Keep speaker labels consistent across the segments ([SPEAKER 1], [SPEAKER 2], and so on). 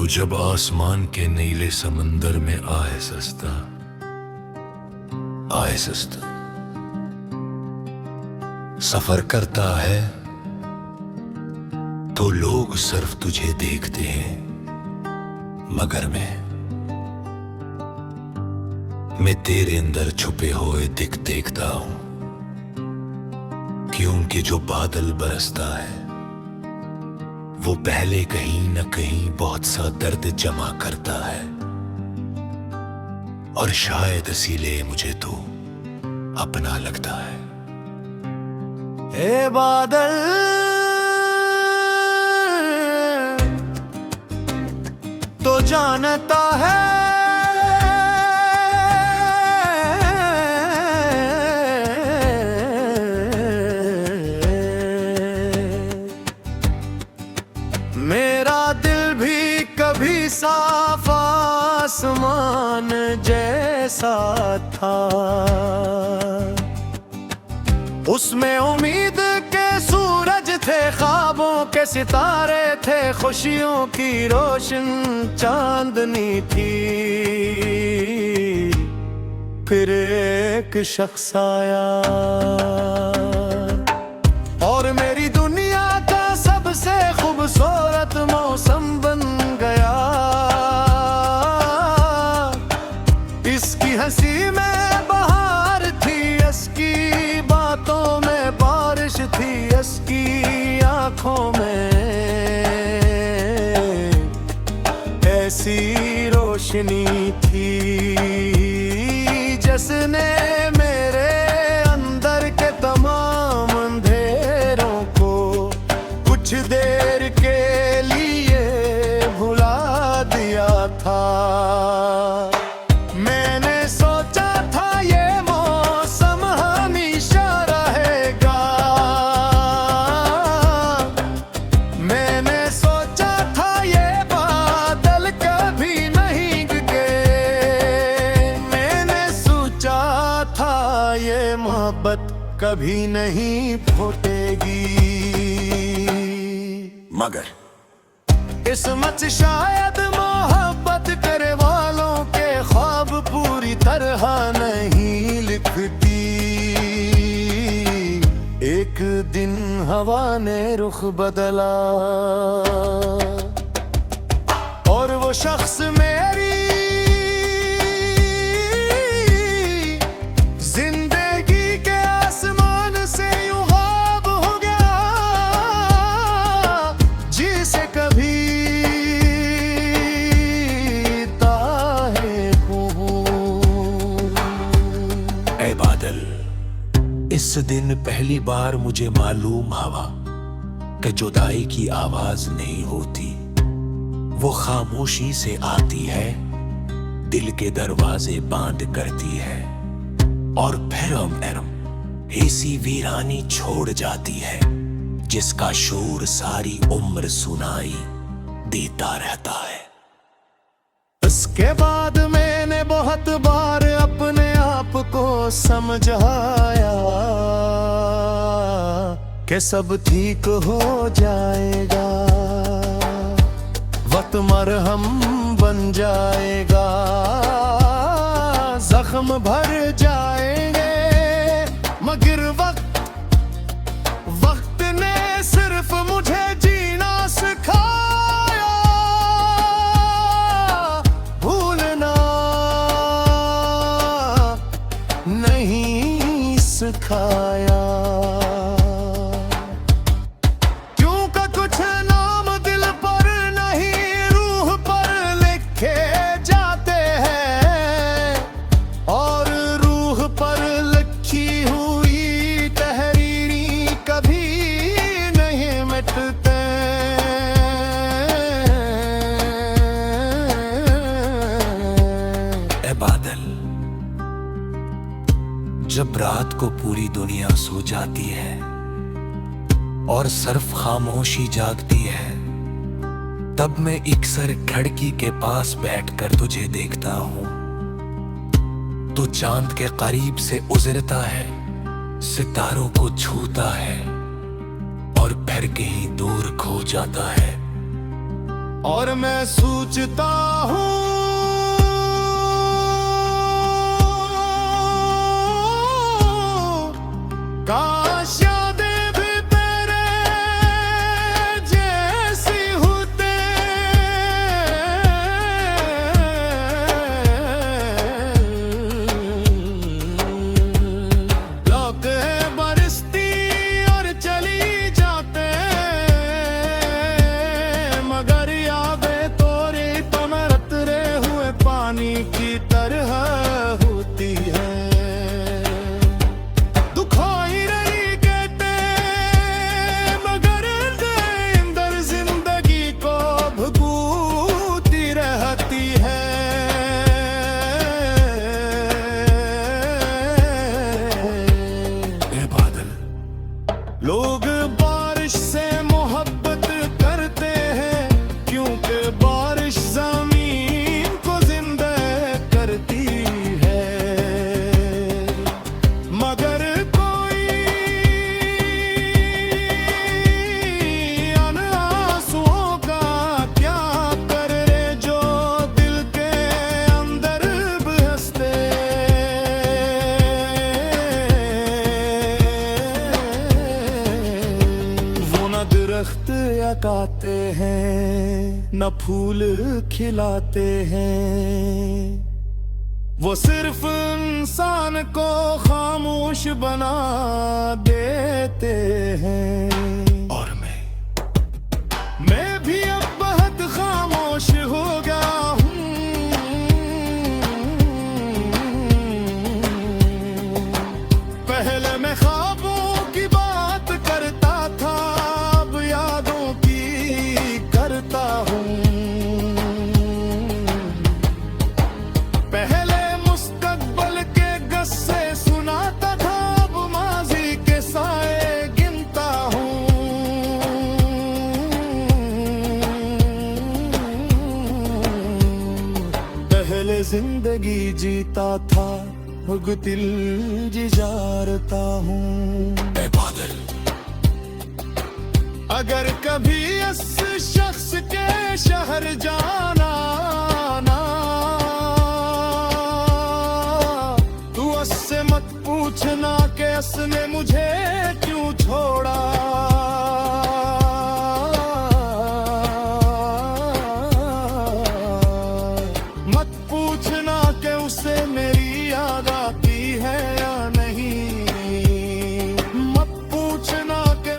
[SPEAKER 1] तू जब आसमान के नीले समंदर में आए सस्ता, आए सस्ता सफर करता है तो लोग सिर्फ तुझे देखते हैं, मगर मैं तेरे अंदर छुपे हुए दिख देखता हूं, क्योंकि जो बादल बरसता है वो पहले कहीं न कहीं बहुत सा दर्द जमा करता है, और शायद इसीलिए मुझे तू अपना लगता है।
[SPEAKER 2] ए बादल तो जानता है मेरा दिल भी कभी साफ आसमान जैसा था, उसमें उम्मीद के सूरज थे, ख्वाबों के सितारे थे, खुशियों की रोशन चांदनी थी। फिर एक शख्स आया और मेरी दुनिया का सबसे खूबसूरत मौसम बन गया। इसकी हंसी में बहार थी, इसकी बातों में बारिश थी, इसकी आंखों में ऐसी रोशनी थी जिसने मेरे अंदर के तमाम अंधेरों को कुछ देर के लिए भुला दिया था। मैंने सोचा था ये मौसम हमेशा रहेगा, मैंने सोचा था ये बादल कभी नहीं गिरे, मैंने सोचा था ये मोहब्बत कभी नहीं फूटेगी,
[SPEAKER 1] मगर
[SPEAKER 2] किस्मत शायद मोहब्बत करे वालों के ख्वाब पूरी तरह नहीं लिखती। एक दिन हवा ने रुख बदला और वो शख्स मेरी जिंदगी के आसमान से यूं गायब हो गया, जिसे कभी
[SPEAKER 1] ऐ बादल, इस दिन पहली बार मुझे मालूम हवा कि जुदाई की आवाज नहीं होती, वो खामोशी से आती है, दिल के दरवाजे बंद करती है, और फिर ऐसी वीरानी छोड़ जाती है जिसका शोर सारी उम्र सुनाई देता रहता है।
[SPEAKER 2] उसके बाद मैंने बहुत बार अपने आप को समझाया कि सब ठीक हो जाएगा, वक्त मरहम बन जाएगा, जख्म भर जाएंगे, मगर वक्त ने सिर्फ मुझे जीना सिखाया, भूलना नहीं सिखाया। क्योंकि कुछ नाम दिल पर नहीं रूह पर लिखे जाते हैं, और रूह पर लिखी हुई तहरीरी कभी नहीं मिटते।
[SPEAKER 1] ऐ बादल, जब रात को पूरी दुनिया सो जाती है और सिर्फ खामोशी जागती है, तब मैं अक्सर खिड़की के पास बैठकर तुझे देखता हूं। तू चांद के करीब से गुजरता है, सितारों को छूता है और फिर कहीं दूर खो जाता है,
[SPEAKER 2] और मैं सोचता हूँ काश यादें भी तेरे जैसी होते। लौक है बरसती और चली जाते, मगर यादें तोरी तमरत रहे हुए पानी की तरह होती है। दुखोई रही कहते मगर अंदर जिंदगी को भगूती रहती है।
[SPEAKER 1] ए बादल,
[SPEAKER 2] लोग बारिश से मोहब्बत करते हैं क्योंकि बारिश जमीन को जिंदा करती है। मगर कोई अन आंसुओं का क्या करे जो दिल के अंदर बहसते। वो न दरख्त लगाते हैं न फूल खिलाते हैं, वो सिर्फ इंसान को खामोश बना देते हैं।
[SPEAKER 1] और
[SPEAKER 2] मैं भी अब बहुत खामोश हो गया हूँ। पहले मैं ख्वाबों की बात करता था, अब यादों की करता हूँ। पहले मुस्तकबल के गस्से सुनाता था, अब माजी के साए गिनता हूँ। पहले जिंदगी जीता था, अब दिल जिजारता हूँ।
[SPEAKER 1] ए बादल,
[SPEAKER 2] अगर कभी इस शख्स के शहर जाना ना, तू उससे मत पूछना कि उसने मुझे क्यों छोड़ा। मत पूछना कि उसे मेरी याद आती है या नहीं। मत पूछना कि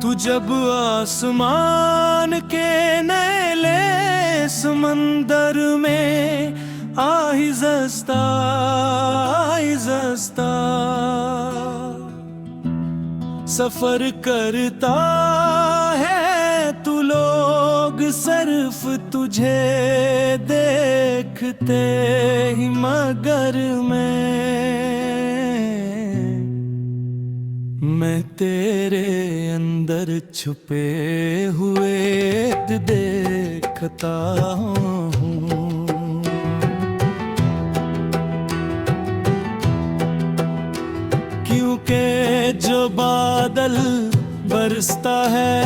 [SPEAKER 2] तू जब आसमान के नीले समंदर में आहिज़ता सफर करता है, तू लोग सिर्फ तुझे देखते ही मगर मैं तेरे अंदर छुपे हुए देखता हूँ। क्योंकि जो बादल बरसता है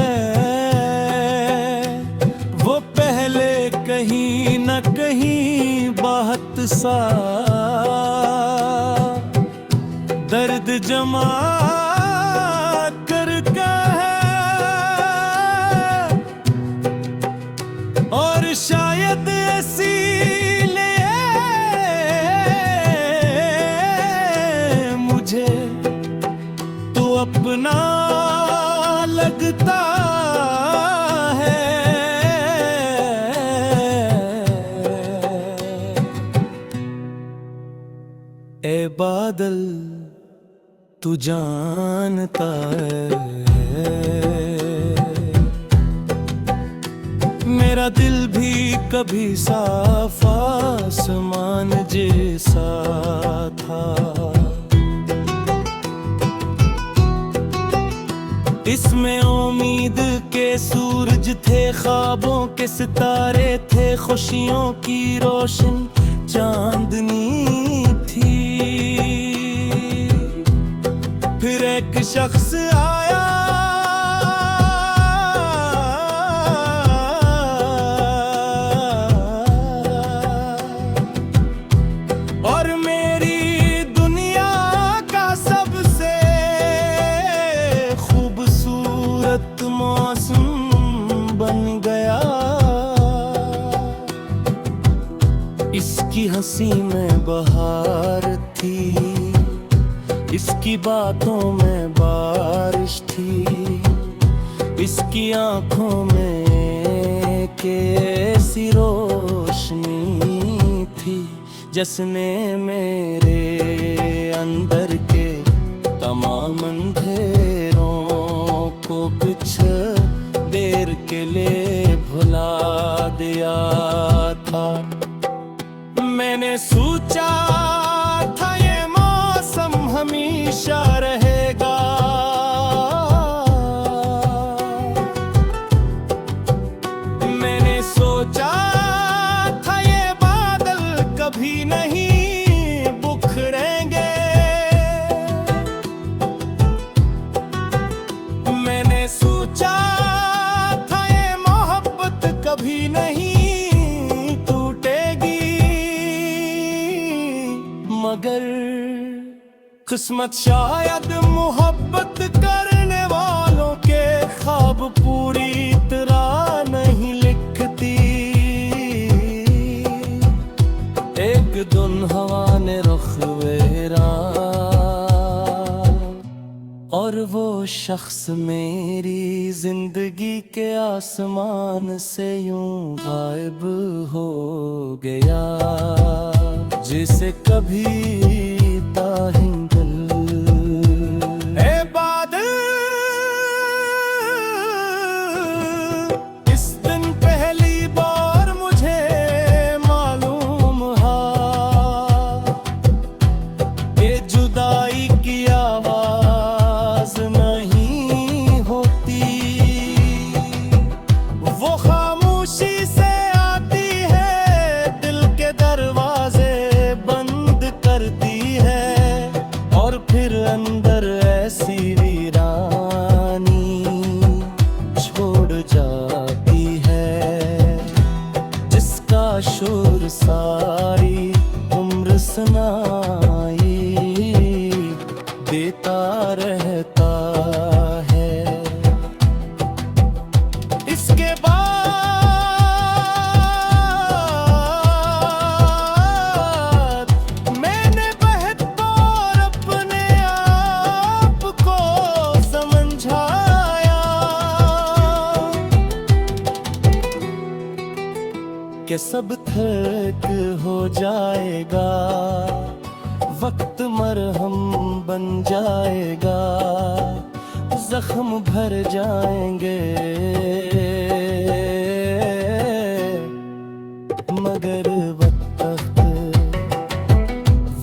[SPEAKER 2] वो पहले कहीं न कहीं बहुत सा दर्द जमा करके है, और शायद इसीलिए मुझे तो अपना लगता है। ए बादल, तू जानता है मेरा दिल भी कभी साफ आसमान जैसा था।
[SPEAKER 3] इसमें उम्मीद के सूरज थे, ख्वाबों के सितारे थे, खुशियों की रोशन चांदनी थी। फिर एक शख्स आया, और मेरी दुनिया का सबसे खूबसूरत मौसम बन गया। इसकी हंसी में बहार थी, इसकी बातों में बारिश थी, इसकी आंखों में कैसी रोशनी थी, जिसने मेरे अंदर के तमाम अंधेरों को कुछ देर के लिए भुला दिया था। मैंने सोचा था ये मौसम हमेशा रहेगा, मैंने सोचा था ये बादल कभी नहीं बिखरेंगे, मैंने सोचा था ये मोहब्बत कभी नहीं टूटेगी। मगर किस्मत शायद मोहब्बत करने वालों के ख्वाब पूरी तरह नहीं लिखती। एक दिन हवा ने रुख वेरा, और वो शख्स मेरी जिंदगी के आसमान से यूं गायब हो गया, जिसे कभी ताहिंदल ए बादल। इस दिन पहली बार मुझे मालूम है ये जुदाई की आवाज नहीं होती, वो खामोशी से आती है, दिल के दरवाजे बंद करती है, और फिर अंदर ऐसी वीरानी छोड़ जाती है, जिसका शोर सारी उम्र सुनाई देता रहता है। इसके मैंने बेहतर अपने आप को समझाया कि सब थक हो जाएगा, वक्त मरहम बन जाएगा, जख्म भर जाएंगे, मगर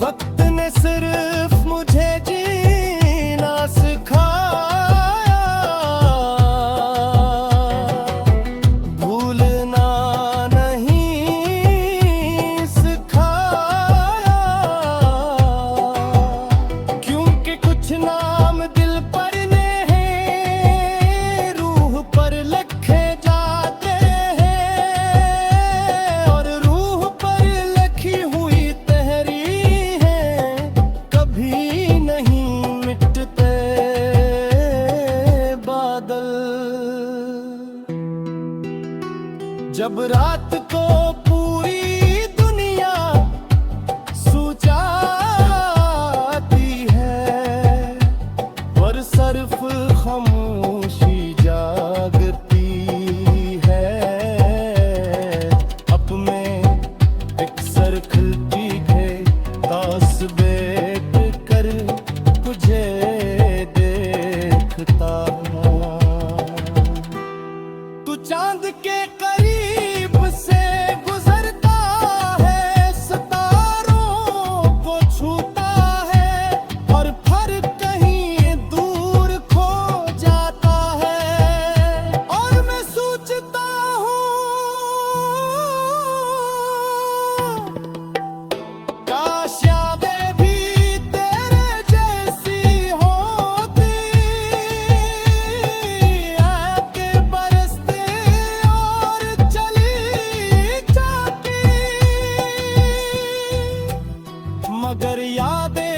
[SPEAKER 3] वक्त ने सिर्फ मुझे जीना सिखाया, भूलना नहीं सिखाया, क्योंकि कुछ नाम दिल पर हैं, रूह पर लिखे जाते हैं, और रूह पर लिखी हुई तहरीरें कभी नहीं मिटते। बादल जब रात को पूरी दुनिया सो जाती है, पर सिर्फ खामोशी जागती है, अब मैं एक सर्कल के दास बैठ कर तुझे देखता हूँ। तू चांद के करीब से गुजरता है, सितारों को छूता है, और फिर कहीं दूर खो जाता
[SPEAKER 2] मगर यादें